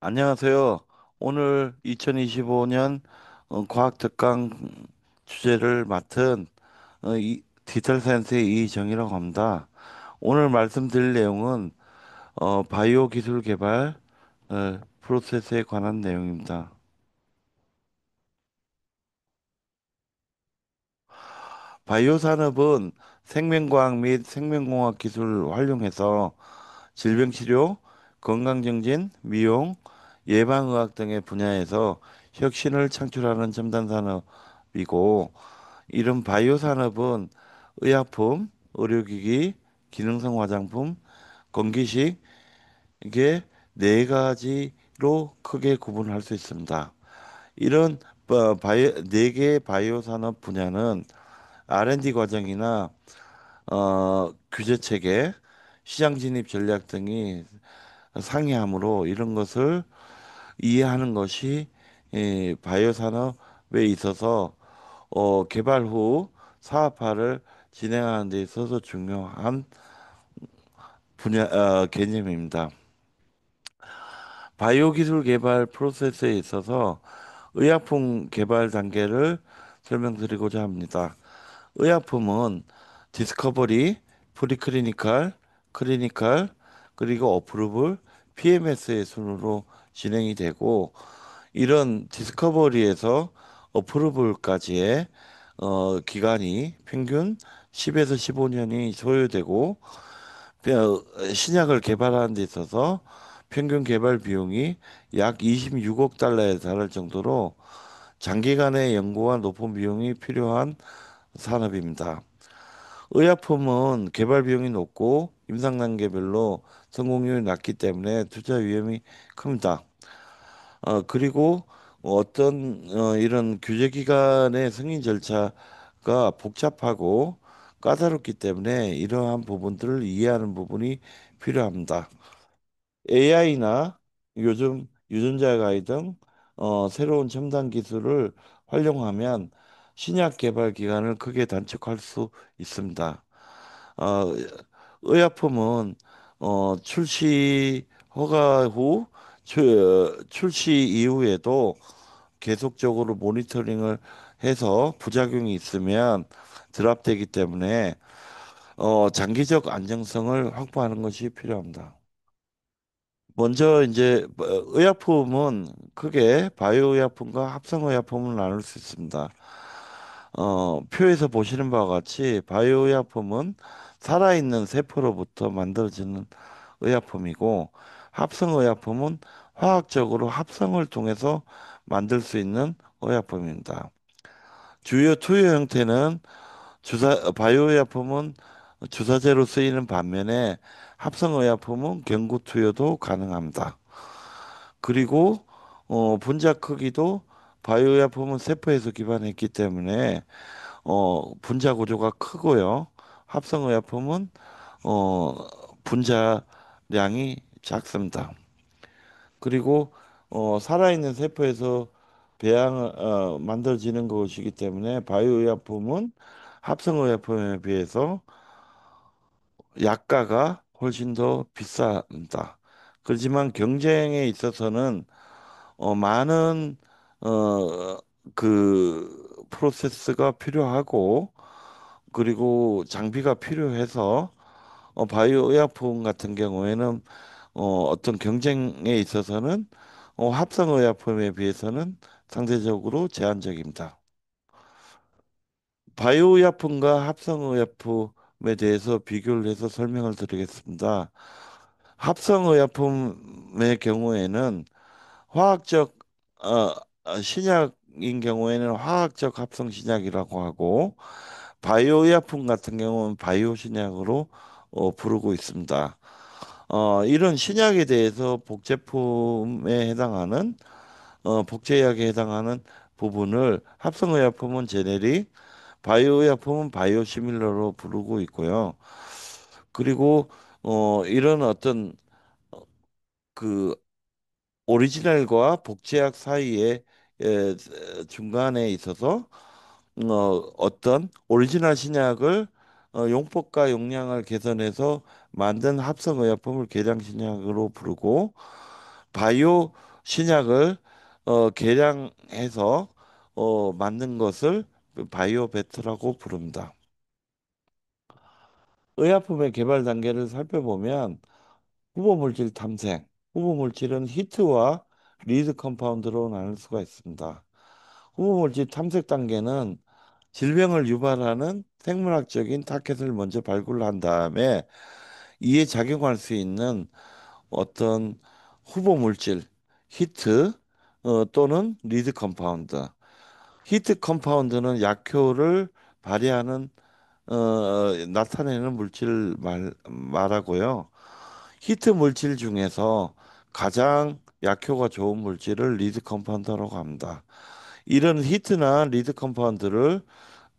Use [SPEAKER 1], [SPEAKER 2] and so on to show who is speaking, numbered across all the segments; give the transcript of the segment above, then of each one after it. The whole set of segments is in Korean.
[SPEAKER 1] 안녕하세요. 오늘 2025년 과학 특강 주제를 맡은 디지털 사이언스의 이정이라고 합니다. 오늘 말씀드릴 내용은 바이오 기술 개발 프로세스에 관한 내용입니다. 바이오 산업은 생명과학 및 생명공학 기술을 활용해서 질병 치료, 건강 증진, 미용, 예방의학 등의 분야에서 혁신을 창출하는 첨단 산업이고, 이런 바이오 산업은 의약품, 의료기기, 기능성 화장품, 건기식 이게 네 가지로 크게 구분할 수 있습니다. 이런 네 개의 바이오 산업 분야는 R&D 과정이나 규제 체계, 시장 진입 전략 등이 상이하므로 이런 것을 이해하는 것이 바이오 산업에 있어서 개발 후 사업화를 진행하는 데 있어서 중요한 개념입니다. 바이오 기술 개발 프로세스에 있어서 의약품 개발 단계를 설명드리고자 합니다. 의약품은 디스커버리, 프리클리니컬, 클리니컬, 그리고 어프루블, PMS의 순으로 진행이 되고, 이런 디스커버리에서 어프로블까지의 기간이 평균 10에서 15년이 소요되고, 신약을 개발하는 데 있어서 평균 개발 비용이 약 26억 달러에 달할 정도로 장기간의 연구와 높은 비용이 필요한 산업입니다. 의약품은 개발 비용이 높고 임상 단계별로 성공률이 낮기 때문에 투자 위험이 큽니다. 그리고 이런 규제 기관의 승인 절차가 복잡하고 까다롭기 때문에 이러한 부분들을 이해하는 부분이 필요합니다. AI나 요즘 유전자 가이 등 새로운 첨단 기술을 활용하면 신약 개발 기간을 크게 단축할 수 있습니다. 어, 의약품은 출시 허가 후 출시 이후에도 계속적으로 모니터링을 해서 부작용이 있으면 드랍되기 때문에 장기적 안정성을 확보하는 것이 필요합니다. 먼저 이제 의약품은 크게 바이오 의약품과 합성 의약품을 나눌 수 있습니다. 표에서 보시는 바와 같이 바이오 의약품은 살아있는 세포로부터 만들어지는 의약품이고, 합성 의약품은 화학적으로 합성을 통해서 만들 수 있는 의약품입니다. 주요 투여 형태는 바이오 의약품은 주사제로 쓰이는 반면에 합성 의약품은 경구 투여도 가능합니다. 그리고 분자 크기도 바이오약품은 세포에서 기반했기 때문에 분자 구조가 크고요. 합성의약품은 어 분자량이 작습니다. 그리고 살아있는 세포에서 만들어지는 것이기 때문에 바이오의약품은 합성의약품에 비해서 약가가 훨씬 더 비쌉니다. 그렇지만 경쟁에 있어서는 많은 프로세스가 필요하고, 그리고 장비가 필요해서 바이오 의약품 같은 경우에는 어떤 경쟁에 있어서는 합성 의약품에 비해서는 상대적으로 제한적입니다. 바이오 의약품과 합성 의약품에 대해서 비교를 해서 설명을 드리겠습니다. 합성 의약품의 경우에는 화학적 신약인 경우에는 화학적 합성 신약이라고 하고, 바이오 의약품 같은 경우는 바이오 신약으로 부르고 있습니다. 이런 신약에 대해서 복제품에 해당하는 복제약에 해당하는 부분을 합성 의약품은 제네릭, 바이오 의약품은 바이오 시밀러로 부르고 있고요. 그리고 이런 어떤 그 오리지널과 복제약 사이에 에, 중간에 있어서 어떤 오리지널 신약을 용법과 용량을 개선해서 만든 합성의약품을 계량 신약으로 부르고, 바이오 신약을 개량해서 만든 것을 바이오 배터라고 부릅니다. 의약품의 개발 단계를 살펴보면 후보 물질 탐색, 후보 물질은 히트와 리드 컴파운드로 나눌 수가 있습니다. 후보 물질 탐색 단계는 질병을 유발하는 생물학적인 타겟을 먼저 발굴한 다음에 이에 작용할 수 있는 어떤 후보 물질, 히트 또는 리드 컴파운드. 히트 컴파운드는 약효를 발휘하는 나타내는 물질을 말하고요. 히트 물질 중에서 가장 약효가 좋은 물질을 리드 컴파운드라고 합니다. 이런 히트나 리드 컴파운드를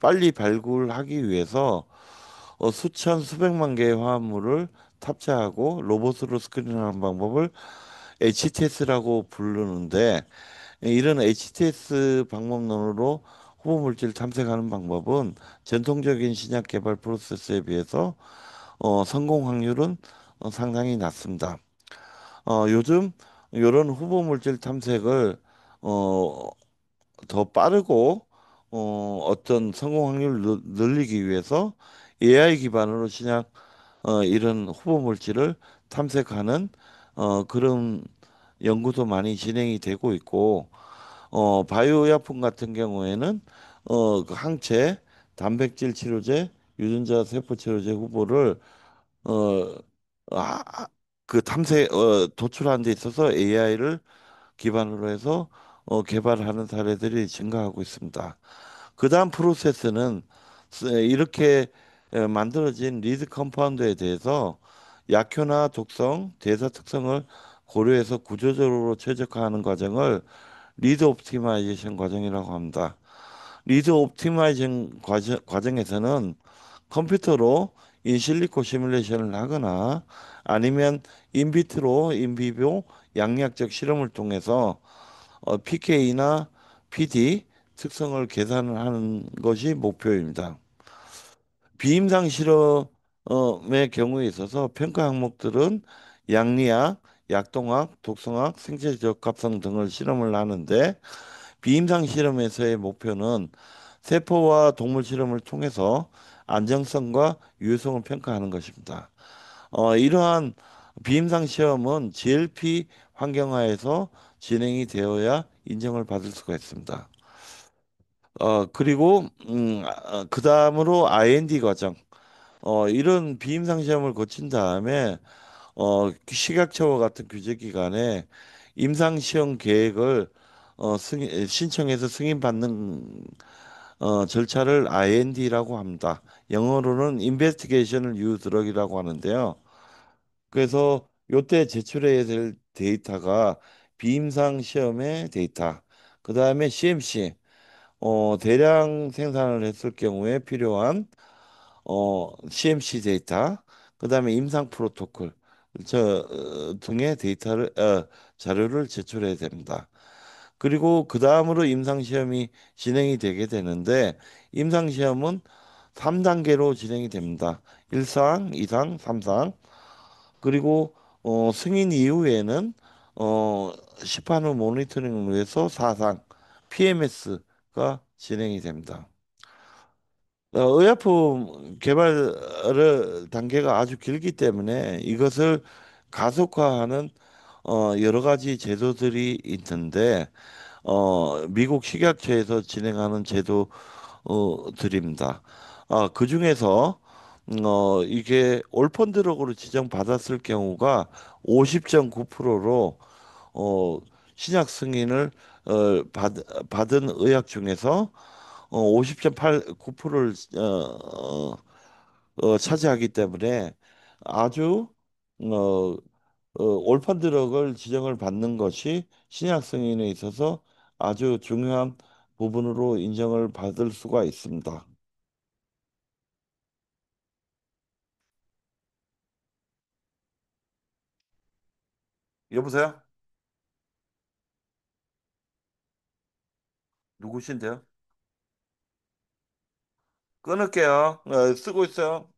[SPEAKER 1] 빨리 발굴하기 위해서 수천 수백만 개의 화합물을 탑재하고 로봇으로 스크린하는 방법을 HTS라고 부르는데 이런 HTS 방법론으로 후보 물질 탐색하는 방법은 전통적인 신약 개발 프로세스에 비해서 성공 확률은 상당히 낮습니다. 요즘 이런 후보 물질 탐색을 어, 더 빠르고 어떤 성공 확률을 늘리기 위해서 AI 기반으로 신약 이런 후보 물질을 탐색하는 그런 연구도 많이 진행이 되고 있고 바이오 의약품 같은 경우에는 그 항체, 단백질 치료제, 유전자 세포 치료제 후보를 어, 아, 그 탐색 도출하는 데 있어서 AI를 기반으로 해서 개발하는 사례들이 증가하고 있습니다. 그다음 프로세스는 이렇게 만들어진 리드 컴파운드에 대해서 약효나 독성, 대사 특성을 고려해서 구조적으로 최적화하는 과정을 리드 옵티마이제이션 과정이라고 합니다. 리드 옵티마이제이션 과정에서는 컴퓨터로 인실리코 시뮬레이션을 하거나 아니면 인비트로 인비보 양리학적 실험을 통해서 PK나 PD 특성을 계산을 하는 것이 목표입니다. 비임상 실험의 경우에 있어서 평가 항목들은 양리학, 약동학, 독성학, 생체 적합성 등을 실험을 하는데 비임상 실험에서의 목표는 세포와 동물 실험을 통해서 안정성과 유효성을 평가하는 것입니다. 이러한 비임상 시험은 GLP 환경하에서 진행이 되어야 인정을 받을 수가 있습니다. 그리고 그 다음으로 IND 과정. 이런 비임상 시험을 거친 다음에 식약처와 같은 규제기관에 임상 시험 계획을 신청해서 승인받는 절차를 IND라고 합니다. 영어로는 Investigation New Drug이라고 하는데요. 그래서 요때 제출해야 될 데이터가 비임상 시험의 데이터, 그 다음에 CMC, 대량 생산을 했을 경우에 필요한 CMC 데이터, 그다음에 임상 프로토콜 등의 데이터를 자료를 제출해야 됩니다. 그리고 그 다음으로 임상 시험이 진행이 되게 되는데 임상 시험은 3단계로 진행이 됩니다. 1상, 2상, 3상. 그리고 승인 이후에는 시판 후 모니터링을 위해서 4상 PMS가 진행이 됩니다. 의약품 개발 단계가 아주 길기 때문에 이것을 가속화하는 여러 가지 제도들이 있는데 미국 식약처에서 진행하는 제도들입니다. 그중에서 이게 올펀 드럭으로 지정받았을 경우가 50.9%로 신약 승인을 받은 의약 중에서 50.89%를 차지하기 때문에 아주 어, 올판 드럭을 지정을 받는 것이 신약 승인에 있어서 아주 중요한 부분으로 인정을 받을 수가 있습니다. 여보세요? 누구신데요? 끊을게요. 쓰고 있어요.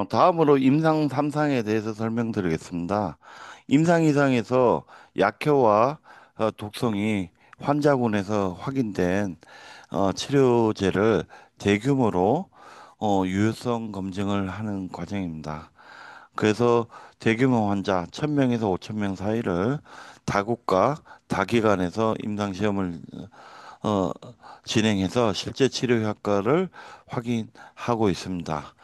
[SPEAKER 1] 다음으로 임상 3상에 대해서 설명드리겠습니다. 임상 2상에서 약효와 독성이 환자군에서 확인된 치료제를 대규모로 유효성 검증을 하는 과정입니다. 그래서 대규모 환자 1000명에서 5000명 사이를 다국가 다기관에서 임상 시험을 어, 진행해서 실제 치료 효과를 확인하고 있습니다.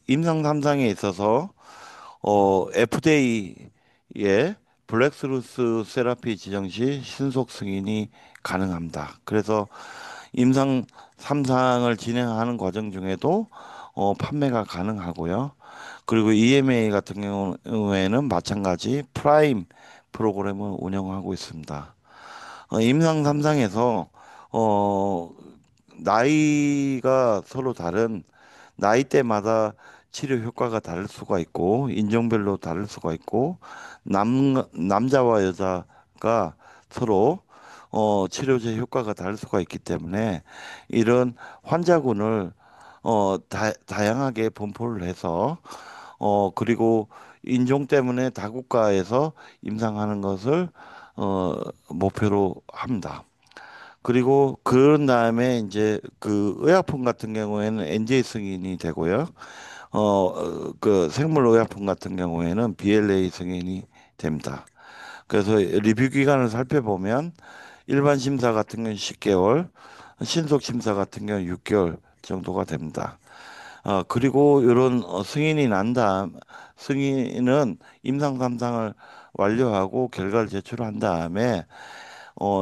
[SPEAKER 1] 임상 3상에 있어서 FDA의 블랙스루스 세라피 지정 시 신속 승인이 가능합니다. 그래서 임상 3상을 진행하는 과정 중에도 판매가 가능하고요. 그리고 EMA 같은 경우에는 마찬가지 프라임 프로그램을 운영하고 있습니다. 임상 3상에서 어, 나이가 서로 다른 나이대마다 치료 효과가 다를 수가 있고 인종별로 다를 수가 있고 남자와 여자가 서로 치료제 효과가 다를 수가 있기 때문에 이런 환자군을 다양하게 분포를 해서 그리고 인종 때문에 다국가에서 임상하는 것을 어, 목표로 합니다. 그리고 그런 다음에 이제 그 의약품 같은 경우에는 NJ 승인이 되고요. 그 생물 의약품 같은 경우에는 BLA 승인이 됩니다. 그래서 리뷰 기간을 살펴보면 일반 심사 같은 경우는 10개월, 신속 심사 같은 경우는 6개월 정도가 됩니다. 그리고 이런 승인이 난 다음, 승인은 임상 3상을 완료하고 결과를 제출한 다음에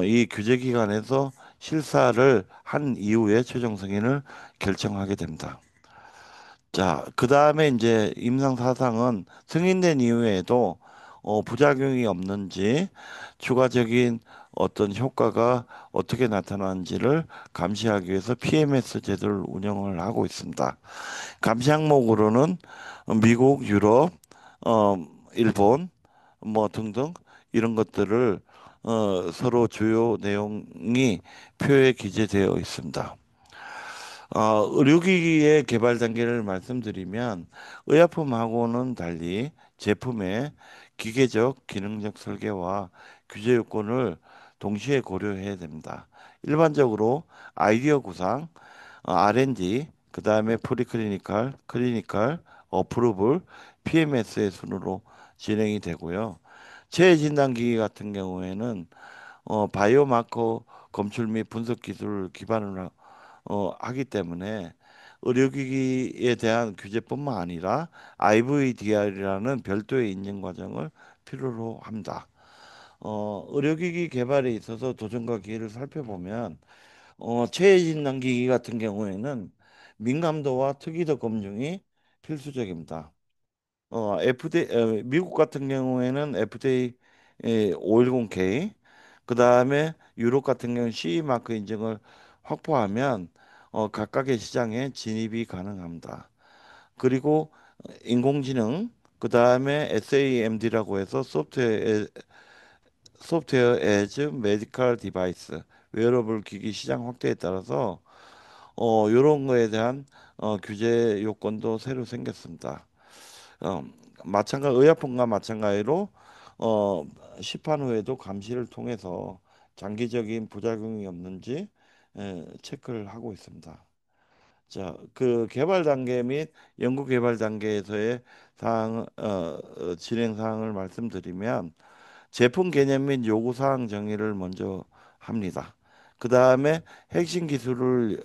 [SPEAKER 1] 이 규제 기관에서 실사를 한 이후에 최종 승인을 결정하게 됩니다. 자, 그 다음에 이제 임상 사상은 승인된 이후에도 부작용이 없는지 추가적인 어떤 효과가 어떻게 나타나는지를 감시하기 위해서 PMS 제도를 운영을 하고 있습니다. 감시 항목으로는 미국, 유럽, 어, 일본 뭐 등등 이런 것들을 서로 주요 내용이 표에 기재되어 있습니다. 의료기기의 개발 단계를 말씀드리면 의약품하고는 달리 제품의 기계적, 기능적 설계와 규제 요건을 동시에 고려해야 됩니다. 일반적으로 아이디어 구상, R&D, 그다음에 프리클리니컬, 클리니컬, 어프로블, PMS의 순으로 진행이 되고요. 재진단기기 같은 경우에는 바이오마커 검출 및 분석 기술을 기반으로 하기 때문에 의료기기에 대한 규제뿐만 아니라 IVDR이라는 별도의 인증 과정을 필요로 합니다. 의료기기 개발에 있어서 도전과 기회를 살펴보면 최진단기기 같은 경우에는 민감도와 특이도 검증이 필수적입니다. 미국 같은 경우에는 FDA 510K, 그 다음에 유럽 같은 경우는 CE 마크 인증을 확보하면 각각의 시장에 진입이 가능합니다. 그리고 인공지능, 그 다음에 SAMD라고 해서 소프트웨어 에즈 메디컬 디바이스, 웨어러블 기기 시장 확대에 따라서 이런 거에 대한 규제 요건도 새로 생겼습니다. 어, 의약품과 마찬가지로 어, 시판 후에도 감시를 통해서 장기적인 부작용이 없는지 체크를 하고 있습니다. 자, 그 개발 단계 및 연구 개발 단계에서의 진행 사항을 말씀드리면 제품 개념 및 요구 사항 정의를 먼저 합니다. 그 다음에 핵심 기술을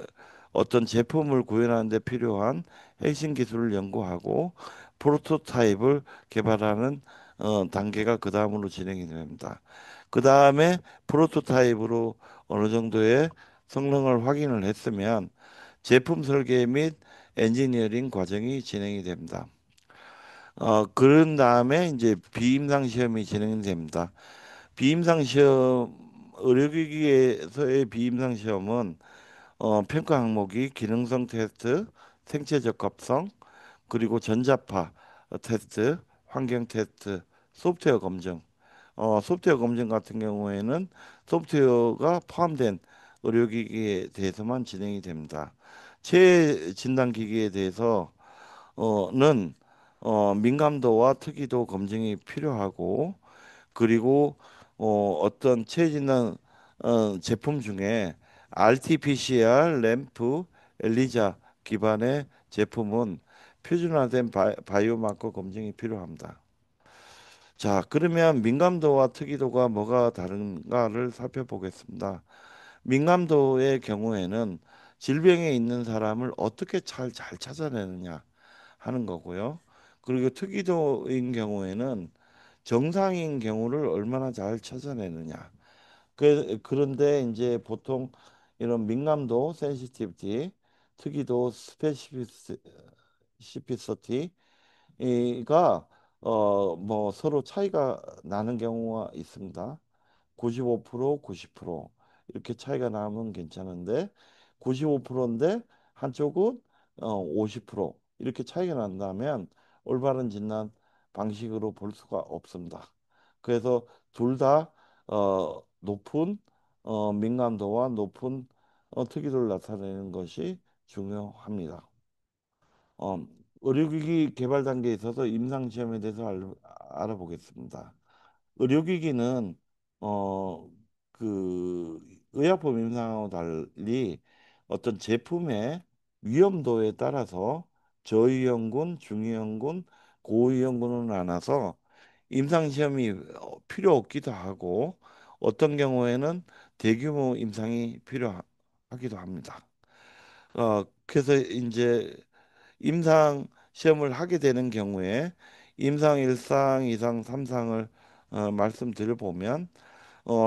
[SPEAKER 1] 어떤 제품을 구현하는 데 필요한 핵심 기술을 연구하고 프로토타입을 개발하는 단계가 그 다음으로 진행이 됩니다. 그 다음에 프로토타입으로 어느 정도의 성능을 확인을 했으면 제품 설계 및 엔지니어링 과정이 진행이 됩니다. 그런 다음에 이제 비임상 시험이 진행됩니다. 비임상 시험, 의료기기에서의 비임상 시험은 평가 항목이 기능성 테스트, 생체 적합성, 그리고 전자파 테스트, 환경 테스트, 소프트웨어 검증. 소프트웨어 검증 같은 경우에는 소프트웨어가 포함된 의료기기에 대해서만 진행이 됩니다. 체해 진단 기기에 대해서 는 민감도와 특이도 검증이 필요하고 그리고 어떤 체해 진단 제품 중에 RT-PCR, 램프, 엘리자 기반의 제품은 표준화된 바이오마커 검증이 필요합니다. 자, 그러면 민감도와 특이도가 뭐가 다른가를 살펴보겠습니다. 민감도의 경우에는 질병에 있는 사람을 어떻게 잘 찾아내느냐 하는 거고요. 그리고 특이도인 경우에는 정상인 경우를 얼마나 잘 찾아내느냐. 그런데 이제 보통 이런 민감도, 센시티비티, 특이도, 스페시피시티가 뭐 서로 차이가 나는 경우가 있습니다. 95%, 90% 이렇게 차이가 나면 괜찮은데 95%인데 한쪽은 50% 이렇게 차이가 난다면 올바른 진단 방식으로 볼 수가 없습니다. 그래서 둘 다 높은 민감도와 높은 특이도를 나타내는 것이 중요합니다. 어, 의료기기 개발 단계에 있어서 임상시험에 대해서 알아보겠습니다. 의료기기는 어, 그 의약품 임상하고 달리 어떤 제품의 위험도에 따라서 저위험군, 중위험군, 고위험군으로 나눠서 임상시험이 필요 없기도 하고 어떤 경우에는 대규모 임상이 필요하기도 합니다. 그래서 이제 임상 시험을 하게 되는 경우에 임상 1상, 2상, 3상을 말씀드려 보면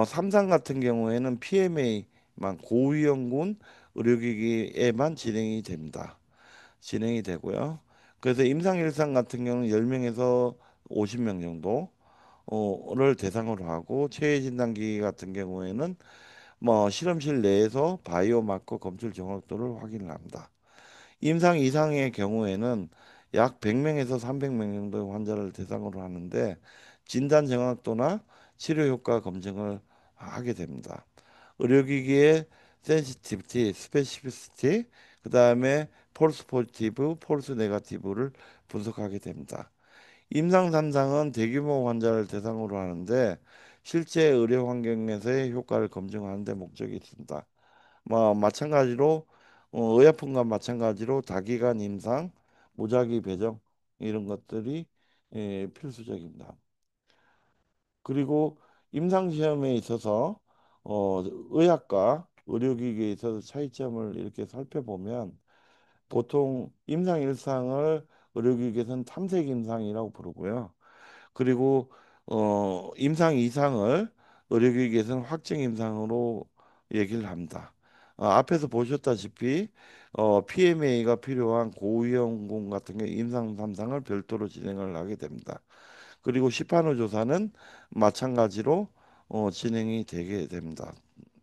[SPEAKER 1] 3상 같은 경우에는 PMA만 고위험군 의료기기에만 진행이 됩니다. 진행이 되고요. 그래서 임상 1상 같은 경우는 10명에서 50명 정도 를 대상으로 하고 체해 진단기 같은 경우에는 뭐 실험실 내에서 바이오마커 검출 정확도를 확인을 합니다. 임상 이상의 경우에는 약 100명에서 300명 정도의 환자를 대상으로 하는데 진단 정확도나 치료 효과 검증을 하게 됩니다. 의료기기의 센시티비티, 스페시피시티, 그다음에 폴스 포지티브, 폴스 네가티브를 분석하게 됩니다. 임상 3상은 대규모 환자를 대상으로 하는데 실제 의료 환경에서의 효과를 검증하는 데 목적이 있습니다. 뭐 마찬가지로 의약품과 마찬가지로 다기간 임상, 무작위 배정 이런 것들이 필수적입니다. 그리고 임상 시험에 있어서 의학과 의료기기에 있어서 차이점을 이렇게 살펴보면 보통 임상 일상을 의료기기에서는 탐색 임상이라고 부르고요. 그리고 임상 이상을 의료기기에서는 확정 임상으로 얘기를 합니다. 앞에서 보셨다시피 PMA가 필요한 고위험군 같은 경우 임상 3상을 별도로 진행을 하게 됩니다. 그리고 시판후 조사는 마찬가지로 진행이 되게 됩니다.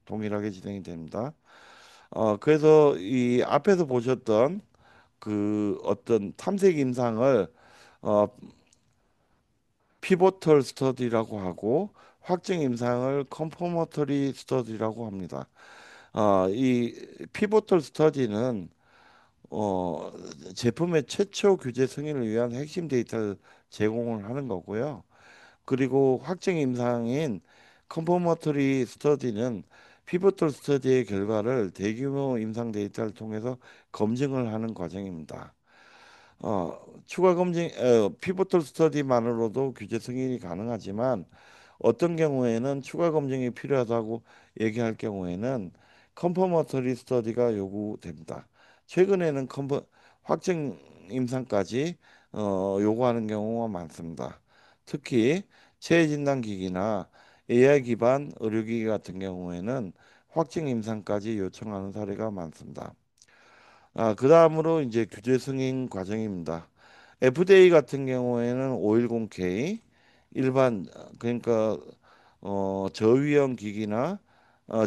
[SPEAKER 1] 동일하게 진행이 됩니다. 그래서 이 앞에서 보셨던 그 어떤 탐색 임상을 어, 피보털 스터디라고 하고 확증 임상을 컨퍼머터리 스터디라고 합니다. 이 피보털 스터디는 어, 제품의 최초 규제 승인을 위한 핵심 데이터를 제공을 하는 거고요. 그리고 확증 임상인 컨퍼머터리 스터디는 피보털 스터디의 결과를 대규모 임상 데이터를 통해서 검증을 하는 과정입니다. 추가 검증, 피보털 스터디만으로도 규제 승인이 가능하지만 어떤 경우에는 추가 검증이 필요하다고 얘기할 경우에는 컨퍼머터리 스터디가 요구됩니다. 최근에는 확증 임상까지 요구하는 경우가 많습니다. 특히 체해 진단 기기나 AI 기반 의료기기 같은 경우에는 확증 임상까지 요청하는 사례가 많습니다. 그다음으로 이제 규제 승인 과정입니다. FDA 같은 경우에는 510K 일반 그러니까 저위험 기기나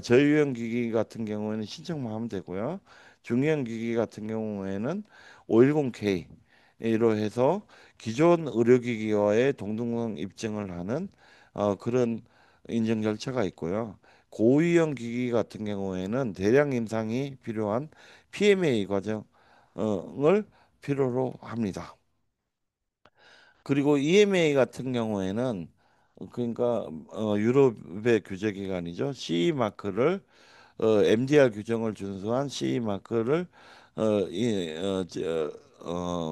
[SPEAKER 1] 저위험 기기 같은 경우에는 신청만 하면 되고요. 중위험 기기 같은 경우에는 510K로 해서 기존 의료기기와의 동등성 입증을 하는 그런 인증 절차가 있고요. 고위험 기기 같은 경우에는 대량 임상이 필요한 PMA 과정을 필요로 합니다. 그리고 EMA 같은 경우에는 그러니까 유럽의 규제 기관이죠. CE 마크를 MDR 규정을 준수한 CE 마크를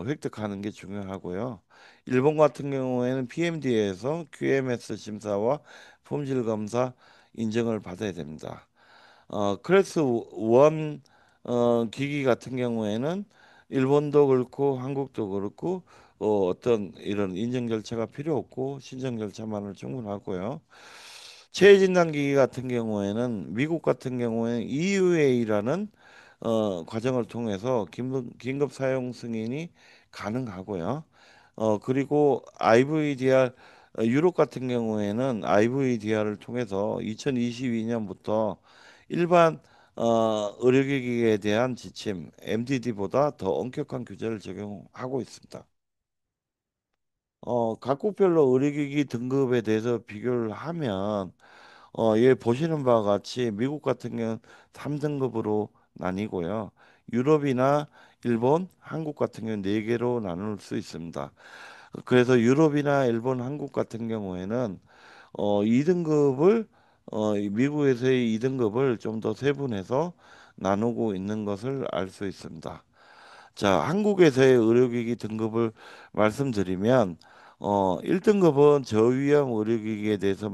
[SPEAKER 1] 획득하는 게 중요하고요. 일본 같은 경우에는 PMDA에서 QMS 심사와 품질 검사 인증을 받아야 됩니다. 클래스 1 기기 같은 경우에는 일본도 그렇고 한국도 그렇고 어떤 이런 인증 절차가 필요 없고 신청 절차만으로 충분하고요. 체해진단 기기 같은 경우에는 미국 같은 경우에는 EUA라는 과정을 통해서 긴급 사용 승인이 가능하고요. 그리고 IVDR 유럽 같은 경우에는 IVDR을 통해서 2022년부터 일반 의료기기에 대한 지침 MDD보다 더 엄격한 규제를 적용하고 있습니다. 각국별로 의료기기 등급에 대해서 비교를 하면 예 보시는 바와 같이 미국 같은 경우는 3등급으로 나뉘고요. 유럽이나 일본, 한국 같은 경우는 4개로 나눌 수 있습니다. 그래서 유럽이나 일본, 한국 같은 경우에는 2등급을 이 미국에서의 2등급을 좀 더 세분해서 나누고 있는 것을 알 수 있습니다. 자, 한국에서의 의료기기 등급을 말씀드리면 1등급은 저위험 의료기기에 대해서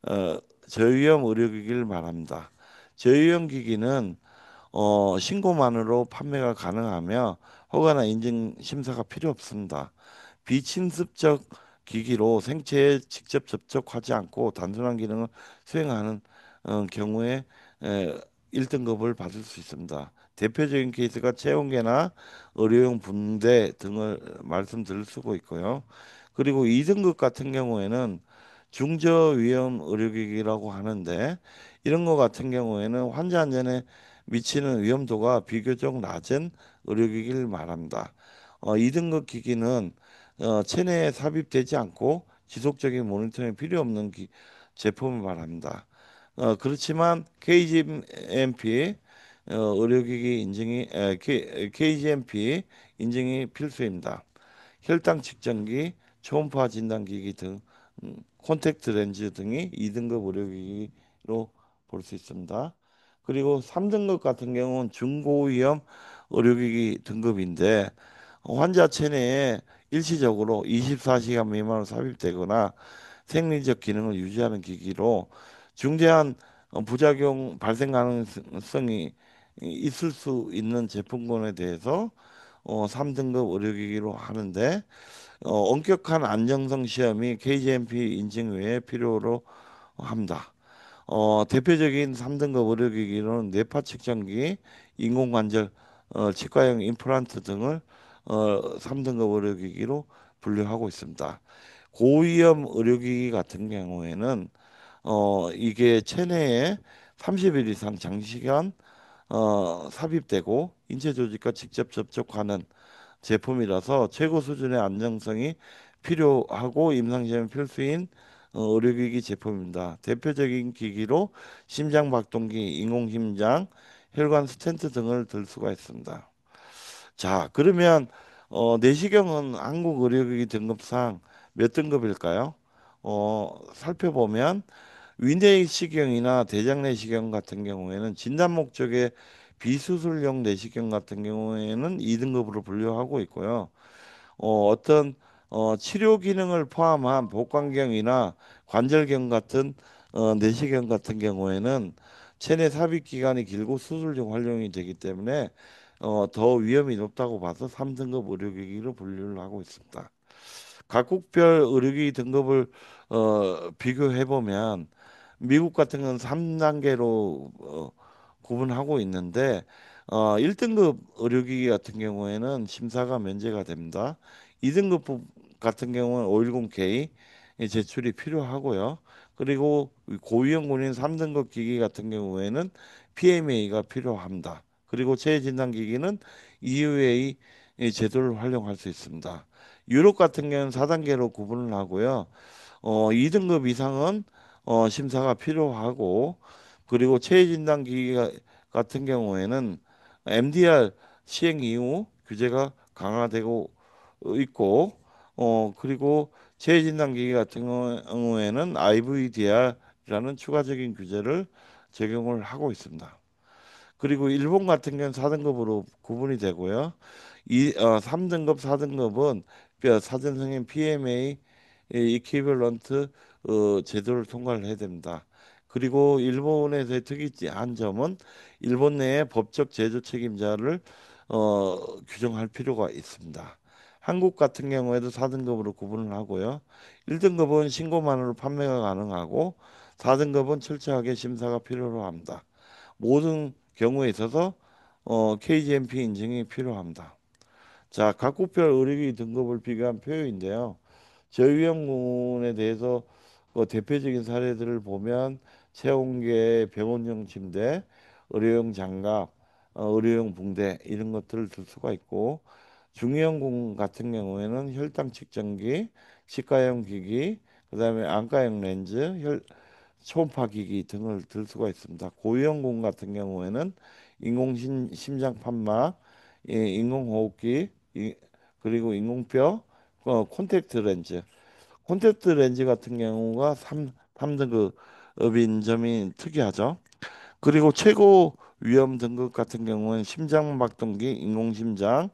[SPEAKER 1] 어, 저위험 의료기기를 말합니다. 저위험 기기는 신고만으로 판매가 가능하며 허가나 인증 심사가 필요 없습니다. 비침습적 기기로 생체에 직접 접촉하지 않고 단순한 기능을 수행하는 경우에 에, 1등급을 받을 수 있습니다. 대표적인 케이스가 체온계나 의료용 붕대 등을 말씀드릴 수가 있고요. 그리고 2등급 같은 경우에는 중저위험 의료기기라고 하는데 이런 것 같은 경우에는 환자 안전에 미치는 위험도가 비교적 낮은 의료기기를 말합니다. 2등급 기기는 체내에 삽입되지 않고 지속적인 모니터링이 필요 없는 제품을 말합니다. 그렇지만 KGMP 의료기기 인증이 KGMP 인증이 필수입니다. 혈당 측정기, 초음파 진단기기 등 콘택트 렌즈 등이 2등급 의료기기로 볼 수 있습니다. 그리고 3등급 같은 경우는 중고위험 의료기기 등급인데 환자 체내에 일시적으로 24시간 미만으로 삽입되거나 생리적 기능을 유지하는 기기로 중대한 부작용 발생 가능성이 있을 수 있는 제품군에 대해서 3등급 의료기기로 하는데 엄격한 안정성 시험이 KGMP 인증 외에 필요로 합니다. 대표적인 3등급 의료기기로는 뇌파 측정기, 인공관절, 치과형 임플란트 등을 3등급 의료기기로 분류하고 있습니다. 고위험 의료기기 같은 경우에는 이게 체내에 30일 이상 장시간 삽입되고 인체 조직과 직접 접촉하는 제품이라서 최고 수준의 안정성이 필요하고 임상시험 필수인 의료기기 제품입니다. 대표적인 기기로 심장박동기, 인공심장, 혈관 스텐트 등을 들 수가 있습니다. 자, 그러면 내시경은 한국 의료기기 등급상 몇 등급일까요? 살펴보면 위내시경이나 대장내시경 같은 경우에는 진단 목적의 비수술용 내시경 같은 경우에는 2등급으로 분류하고 있고요. 어떤 치료 기능을 포함한 복강경이나 관절경 같은 내시경 같은 경우에는 체내 삽입 기간이 길고 수술용 활용이 되기 때문에 더 위험이 높다고 봐서 3등급 의료기기로 분류를 하고 있습니다. 각국별 의료기기 등급을 비교해 보면 미국 같은 경우는 3단계로 구분하고 있는데 1등급 의료기기 같은 경우에는 심사가 면제가 됩니다. 2등급 같은 경우는 510K 제출이 필요하고요. 그리고 고위험군인 3등급 기기 같은 경우에는 PMA가 필요합니다. 그리고 체해진단기기는 EUA 제도를 활용할 수 있습니다. 유럽 같은 경우는 4단계로 구분을 하고요. 2등급 이상은 심사가 필요하고 그리고 체해진단 기기 같은 경우에는 MDR 시행 이후 규제가 강화되고 있고 그리고 체해진단 기기 같은 경우에는 IVDR이라는 추가적인 규제를 적용을 하고 있습니다. 그리고 일본 같은 경우는 4등급으로 구분이 되고요. 3등급, 4등급은 사전 승인 PMA 이퀴벌런트 제도를 통과를 해야 됩니다. 그리고 일본에서의 특이한 점은 일본 내에 법적 제조 책임자를 규정할 필요가 있습니다. 한국 같은 경우에도 4등급으로 구분을 하고요. 1등급은 신고만으로 판매가 가능하고 4등급은 철저하게 심사가 필요로 합니다. 모든 경우에 있어서 KGMP 인증이 필요합니다. 자, 각국별 의료기 등급을 비교한 표인데요. 저위험군에 대해서 대표적인 사례들을 보면 체온계, 병원용 침대, 의료용 장갑, 의료용 붕대 이런 것들을 들 수가 있고 중위험군 같은 경우에는 혈당 측정기, 치과용 기기, 그다음에 안과용 렌즈, 초음파 기기 등을 들 수가 있습니다. 고위험군 같은 경우에는 심장 판막, 인공호흡기, 그리고 인공뼈, 콘택트 렌즈. 콘택트 렌즈 같은 경우가 3등급인 점이 특이하죠. 그리고 최고 위험 등급 같은 경우는 심장박동기, 인공심장,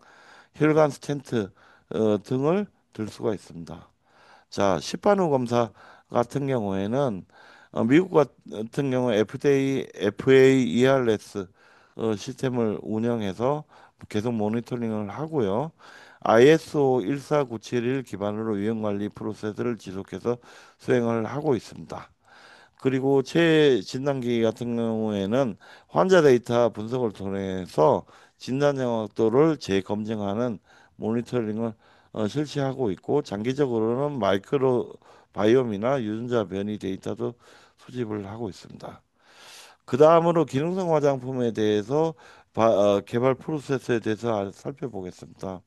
[SPEAKER 1] 혈관 스텐트 등을 들 수가 있습니다. 자, 시판후 검사 같은 경우에는 미국 같은 경우 FA ERS 시스템을 운영해서 계속 모니터링을 하고요. ISO 14971 기반으로 위험관리 프로세스를 지속해서 수행을 하고 있습니다. 그리고 재진단기 같은 경우에는 환자 데이터 분석을 통해서 진단 정확도를 재검증하는 모니터링을 실시하고 있고 장기적으로는 마이크로 바이옴이나 유전자 변이 데이터도 수집을 하고 있습니다. 그 다음으로 기능성 화장품에 대해서 개발 프로세스에 대해서 살펴보겠습니다.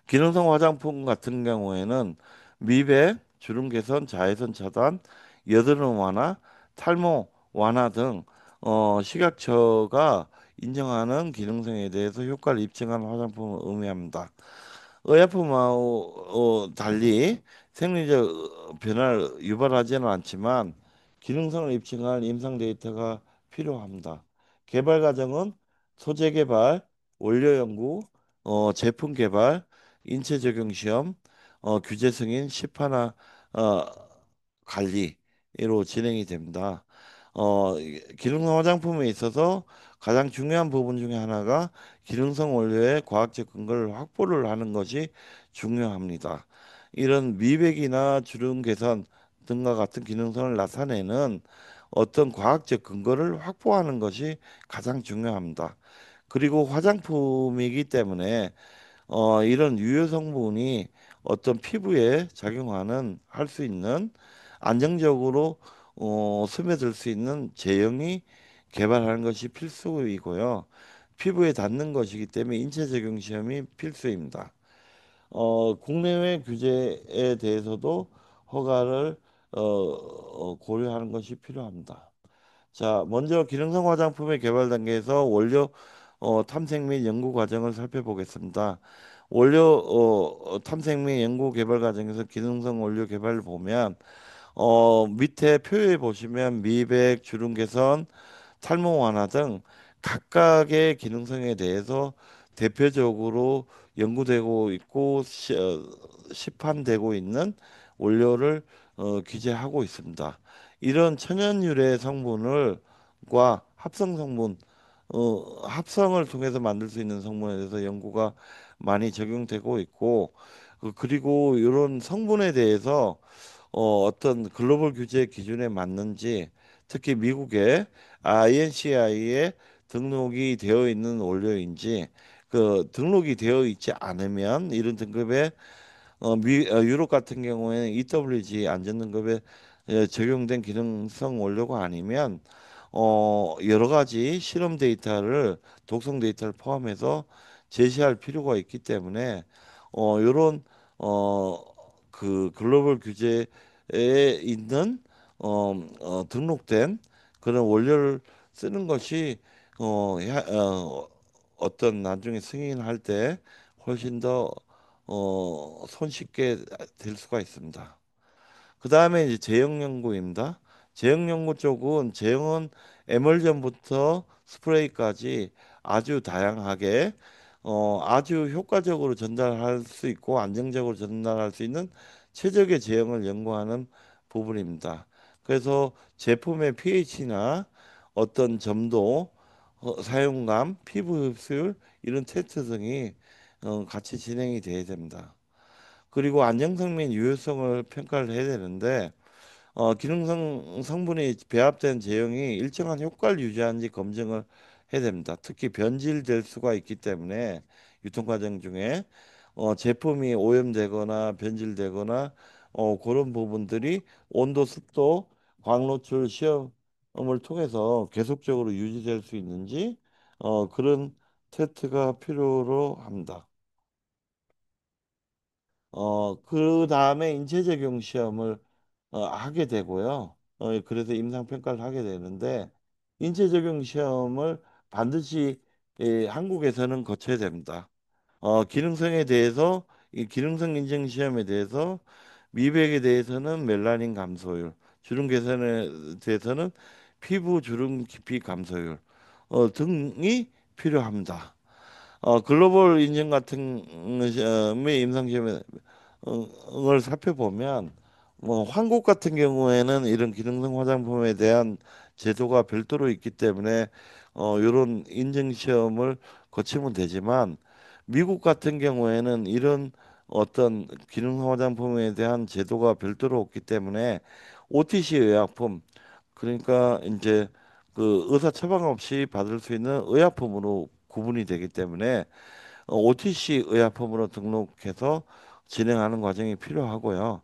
[SPEAKER 1] 기능성 화장품 같은 경우에는 미백, 주름 개선, 자외선 차단, 여드름 완화, 탈모 완화 등 식약처가 인정하는 기능성에 대해서 효과를 입증한 화장품을 의미합니다. 의약품하고 달리 생리적 변화를 유발하지는 않지만 기능성을 입증할 임상 데이터가 필요합니다. 개발 과정은 소재 개발, 원료 연구, 제품 개발, 인체 적용 시험, 규제 승인, 시판화 어, 관리로 진행이 됩니다. 기능성 화장품에 있어서 가장 중요한 부분 중에 하나가 기능성 원료의 과학적 근거를 확보를 하는 것이 중요합니다. 이런 미백이나 주름 개선 등과 같은 기능성을 나타내는 어떤 과학적 근거를 확보하는 것이 가장 중요합니다. 그리고 화장품이기 때문에 이런 유효 성분이 어떤 피부에 작용하는 할 수 있는 안정적으로 스며들 수 있는 제형이 개발하는 것이 필수이고요. 피부에 닿는 것이기 때문에 인체 적용 시험이 필수입니다. 국내외 규제에 대해서도 허가를 고려하는 것이 필요합니다. 자, 먼저 기능성 화장품의 개발 단계에서 원료 탐색 및 연구 과정을 살펴보겠습니다. 원료 탐색 및 연구 개발 과정에서 기능성 원료 개발을 보면 밑에 표에 보시면 미백, 주름 개선, 탈모 완화 등 각각의 기능성에 대해서 대표적으로 연구되고 있고 시판되고 있는 원료를 규제하고 있습니다. 이런 천연 유래 성분을 과 합성 성분 합성을 통해서 만들 수 있는 성분에 대해서 연구가 많이 적용되고 있고 그리고 이런 성분에 대해서 어떤 글로벌 규제 기준에 맞는지 특히 미국의 INCI에 등록이 되어 있는 원료인지 그 등록이 되어 있지 않으면 이런 등급의 유럽 같은 경우에는 EWG 안전등급에 적용된 기능성 원료가 아니면 여러 가지 실험 데이터를 독성 데이터를 포함해서 제시할 필요가 있기 때문에 요런 어, 그 글로벌 규제에 있는 등록된 그런 원료를 쓰는 것이 어떤 나중에 승인할 때 훨씬 더 손쉽게 될 수가 있습니다. 그 다음에 이제 제형 연구입니다. 제형 연구 쪽은 제형은 에멀전부터 스프레이까지 아주 다양하게 아주 효과적으로 전달할 수 있고 안정적으로 전달할 수 있는 최적의 제형을 연구하는 부분입니다. 그래서 제품의 pH나 어떤 점도, 사용감, 피부 흡수율 이런 테스트 등이 같이 진행이 돼야 됩니다. 그리고 안정성 및 유효성을 평가를 해야 되는데 기능성 성분이 배합된 제형이 일정한 효과를 유지하는지 검증을 해야 됩니다. 특히 변질될 수가 있기 때문에 유통 과정 중에 제품이 오염되거나 변질되거나 그런 부분들이 온도, 습도, 광 노출 시험을 통해서 계속적으로 유지될 수 있는지 그런 테스트가 필요로 합니다. 그 다음에 인체 적용 시험을 하게 되고요. 그래서 임상 평가를 하게 되는데 인체 적용 시험을 반드시 한국에서는 거쳐야 됩니다. 기능성에 대해서 이 기능성 인증 시험에 대해서 미백에 대해서는 멜라닌 감소율, 주름 개선에 대해서는 피부 주름 깊이 감소율 등이 필요합니다. 글로벌 인증 같은 시험의 임상 시험에 을 살펴보면 뭐 한국 같은 경우에는 이런 기능성 화장품에 대한 제도가 별도로 있기 때문에 이런 인증 시험을 거치면 되지만 미국 같은 경우에는 이런 어떤 기능성 화장품에 대한 제도가 별도로 없기 때문에 OTC 의약품 그러니까 이제 그 의사 처방 없이 받을 수 있는 의약품으로 구분이 되기 때문에 OTC 의약품으로 등록해서 진행하는 과정이 필요하고요.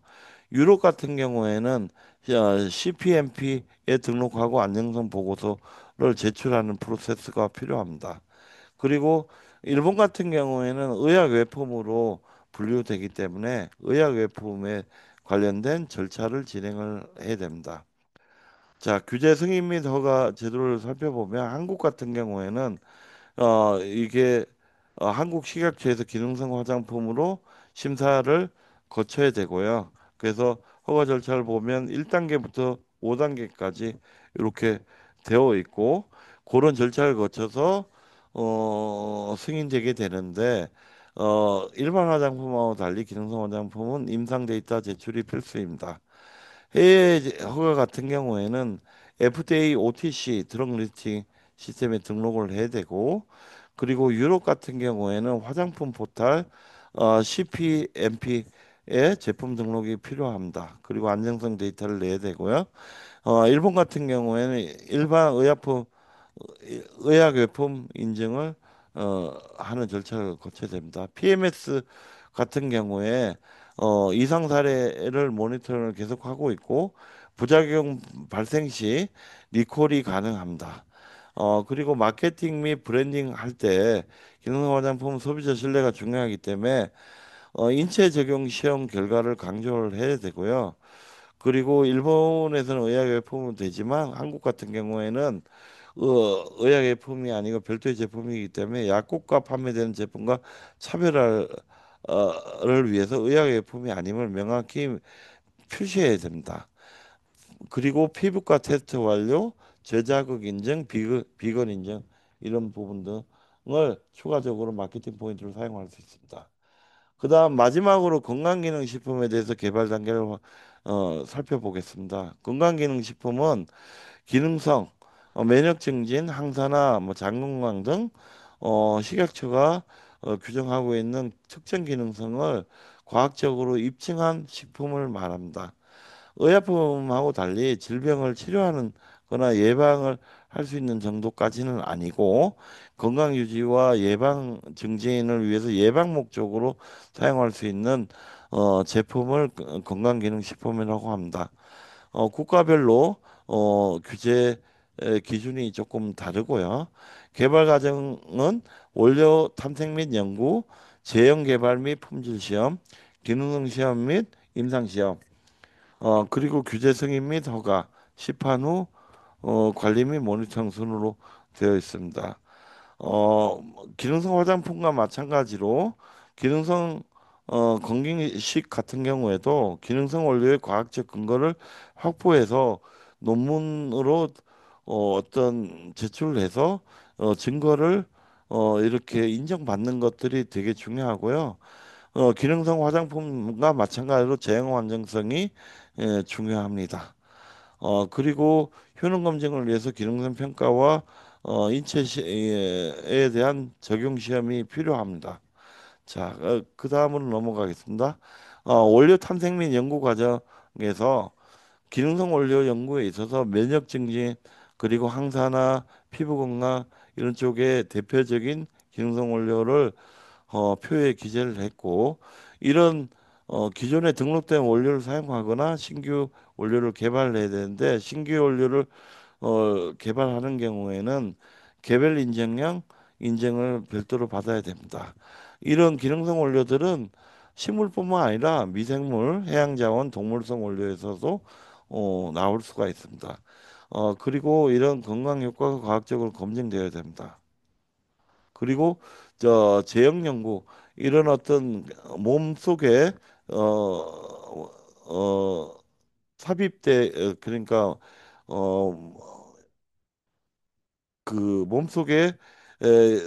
[SPEAKER 1] 유럽 같은 경우에는 CPMP에 등록하고 안정성 보고서를 제출하는 프로세스가 필요합니다. 그리고 일본 같은 경우에는 의약 외품으로 분류되기 때문에 의약 외품에 관련된 절차를 진행을 해야 됩니다. 자, 규제 승인 및 허가 제도를 살펴보면 한국 같은 경우에는 이게 한국 식약처에서 기능성 화장품으로 심사를 거쳐야 되고요. 그래서 허가 절차를 보면 1단계부터 5단계까지 이렇게 되어 있고 그런 절차를 거쳐서 승인되게 되는데 일반 화장품하고 달리 기능성 화장품은 임상 데이터 제출이 필수입니다. 해외 허가 같은 경우에는 FDA OTC 드럭 리스팅 시스템에 등록을 해야 되고 그리고 유럽 같은 경우에는 화장품 포탈 CPMP에 제품 등록이 필요합니다. 그리고 안정성 데이터를 내야 되고요. 일본 같은 경우에는 일반 의약외품 인증을 하는 절차를 거쳐야 됩니다. PMS 같은 경우에 이상 사례를 모니터링을 계속하고 있고 부작용 발생 시 리콜이 가능합니다. 그리고 마케팅 및 브랜딩 할 때 기능성 화장품 소비자 신뢰가 중요하기 때문에 인체 적용 시험 결과를 강조를 해야 되고요. 그리고 일본에서는 의약외품은 되지만 한국 같은 경우에는 의약외품이 아니고 별도의 제품이기 때문에 약국과 판매되는 제품과 차별화를 위해서 의약외품이 아님을 명확히 표시해야 됩니다. 그리고 피부과 테스트 완료, 저자극 인증, 비건 인증 이런 부분 등을 추가적으로 마케팅 포인트로 사용할 수 있습니다. 그다음 마지막으로 건강기능식품에 대해서 개발 단계를 살펴보겠습니다. 건강기능식품은 기능성, 면역 증진, 항산화, 뭐 장건강 등 식약처가 규정하고 있는 특정 기능성을 과학적으로 입증한 식품을 말합니다. 의약품하고 달리 질병을 치료하는 거나 예방을 할 수 있는 정도까지는 아니고 건강 유지와 예방 증진을 위해서 예방 목적으로 사용할 수 있는 제품을 건강기능식품이라고 합니다. 국가별로 규제 기준이 조금 다르고요. 개발 과정은 원료 탐색 및 연구, 제형 개발 및 품질 시험, 기능성 시험 및 임상 시험, 그리고 규제 승인 및 허가, 시판 후 관리 및 모니터링 순으로 되어 있습니다. 기능성 화장품과 마찬가지로 기능성 건강식 같은 경우에도 기능성 원료의 과학적 근거를 확보해서 논문으로 어떤 제출해서 증거를 이렇게 인정받는 것들이 되게 중요하고요. 기능성 화장품과 마찬가지로 제형 안정성이 중요합니다. 그리고 효능 검증을 위해서 기능성 평가와 인체 시에 대한 적용 시험이 필요합니다. 자, 그 다음으로 넘어가겠습니다. 원료 탐색 및 연구 과정에서 기능성 원료 연구에 있어서 면역 증진 그리고 항산화, 피부 건강 이런 쪽에 대표적인 기능성 원료를 표에 기재를 했고 이런 기존에 등록된 원료를 사용하거나 신규 원료를 개발해야 되는데 신규 원료를 개발하는 경우에는 개별 인증형 인증을 별도로 받아야 됩니다. 이런 기능성 원료들은 식물뿐만 아니라 미생물, 해양자원, 동물성 원료에서도 나올 수가 있습니다. 그리고 이런 건강 효과가 과학적으로 검증되어야 됩니다. 그리고 저 제형 연구 이런 어떤 몸 속에 삽입돼 그러니까 어 그 몸속에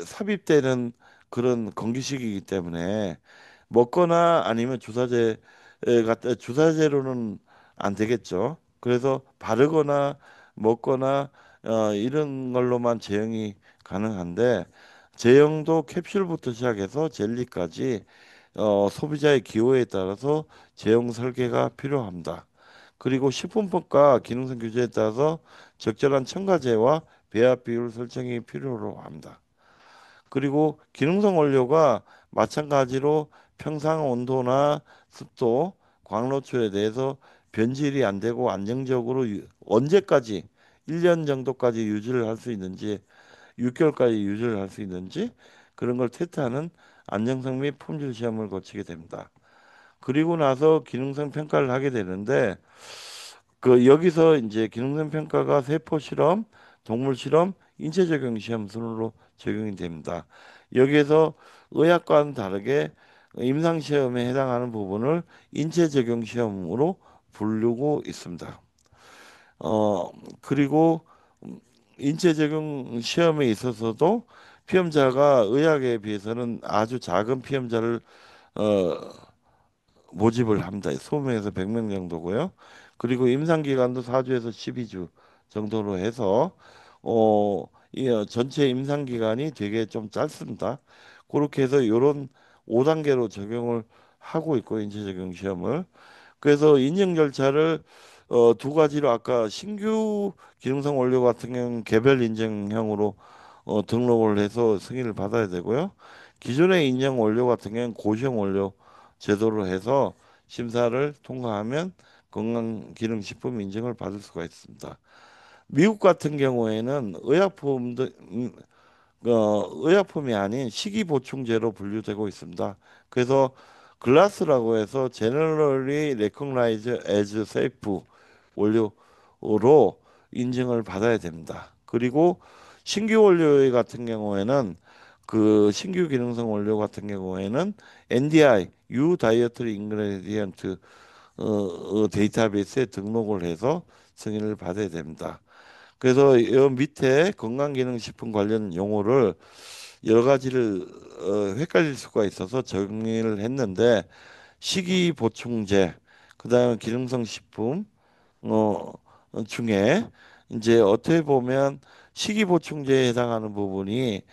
[SPEAKER 1] 삽입되는 그런 건기식이기 때문에 먹거나 아니면 주사제로는 안 되겠죠. 그래서 바르거나 먹거나 이런 걸로만 제형이 가능한데 제형도 캡슐부터 시작해서 젤리까지 소비자의 기호에 따라서 제형 설계가 필요합니다. 그리고 식품법과 기능성 규제에 따라서 적절한 첨가제와 배합 비율 설정이 필요로 합니다. 그리고 기능성 원료가 마찬가지로 평상 온도나 습도, 광노출에 대해서 변질이 안 되고 안정적으로 언제까지 1년 정도까지 유지를 할 수 있는지 6개월까지 유지를 할 수 있는지 그런 걸 테스트하는 안정성 및 품질 시험을 거치게 됩니다. 그리고 나서 기능성 평가를 하게 되는데 그 여기서 이제 기능성 평가가 세포 실험, 동물 실험, 인체 적용 시험 순으로 적용이 됩니다. 여기에서 의학과는 다르게 임상 시험에 해당하는 부분을 인체 적용 시험으로 부르고 있습니다. 어 그리고 인체 적용 시험에 있어서도 피험자가 의학에 비해서는 아주 작은 피험자를 어 모집을 합니다. 20명에서 100명 정도고요. 그리고 임상 기간도 4주에서 12주 정도로 해서 전체 임상 기간이 되게 좀 짧습니다. 그렇게 해서 이런 5단계로 적용을 하고 있고 인체 적용 시험을 그래서 인증 절차를 두 가지로 아까 신규 기능성 원료 같은 경우는 개별 인증형으로 등록을 해서 승인을 받아야 되고요. 기존의 인증 원료 같은 경우는 고시형 원료 제도로 해서 심사를 통과하면 건강기능식품 인증을 받을 수가 있습니다. 미국 같은 경우에는 의약품이 아닌 식이보충제로 분류되고 있습니다. 그래서 글라스라고 해서 Generally Recognized as Safe 원료로 인증을 받아야 됩니다. 그리고 신규 원료 같은 경우에는 그 신규 기능성 원료 같은 경우에는 NDI, U Dietary Ingredient 데이터베이스에 등록을 해서 승인을 받아야 됩니다. 그래서 이 밑에 건강기능식품 관련 용어를 여러 가지를 헷갈릴 수가 있어서 정리를 했는데 식이보충제, 그다음에 기능성 식품 어 중에 이제 어떻게 보면 식이보충제에 해당하는 부분이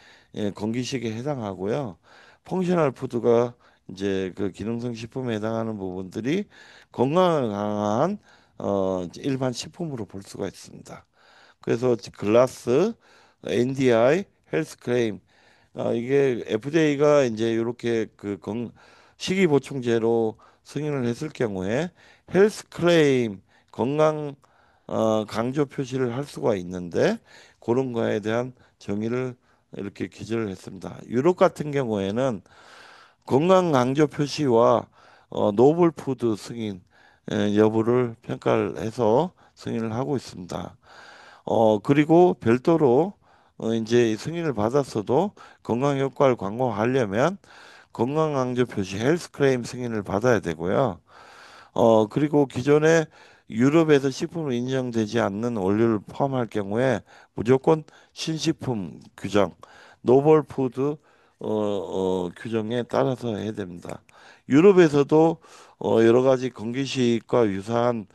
[SPEAKER 1] 건기식에 해당하고요. 펑셔널 푸드가 이제 그 기능성 식품에 해당하는 부분들이 건강을 강한 일반 식품으로 볼 수가 있습니다. 그래서 글라스, NDI, 헬스 클레임. 이게 FDA가 이제 이렇게 식이 보충제로 승인을 했을 경우에 헬스 클레임 건강 강조 표시를 할 수가 있는데 그런 거에 대한 정의를 이렇게 기재를 했습니다. 유럽 같은 경우에는 건강 강조 표시와 노블 푸드 승인 여부를 평가를 해서 승인을 하고 있습니다. 그리고 별도로 이제 승인을 받았어도 건강 효과를 광고하려면 건강 강조 표시 헬스 클레임 승인을 받아야 되고요. 그리고 기존에 유럽에서 식품으로 인정되지 않는 원료를 포함할 경우에 무조건 신식품 규정, 노멀 푸드 규정에 따라서 해야 됩니다. 유럽에서도 여러 가지 건기식과 유사한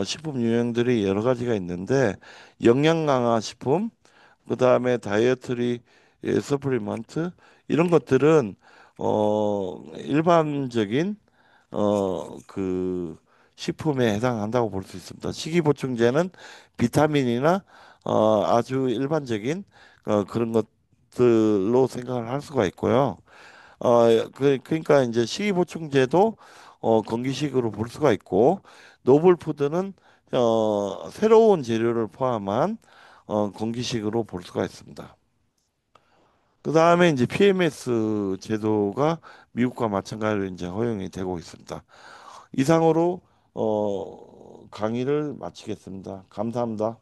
[SPEAKER 1] 식품 유형들이 여러 가지가 있는데 영양 강화 식품, 그다음에 다이어트리 서플리먼트 이런 것들은 일반적인 식품에 해당한다고 볼 수 있습니다. 식이보충제는 비타민이나 아주 일반적인 그런 것들로 생각을 할 수가 있고요. 그러니까 이제 식이보충제도 건기식으로 볼 수가 있고 노블푸드는 새로운 재료를 포함한 건기식으로 볼 수가 있습니다. 그 다음에 이제 PMS 제도가 미국과 마찬가지로 이제 허용이 되고 있습니다. 이상으로 강의를 마치겠습니다. 감사합니다.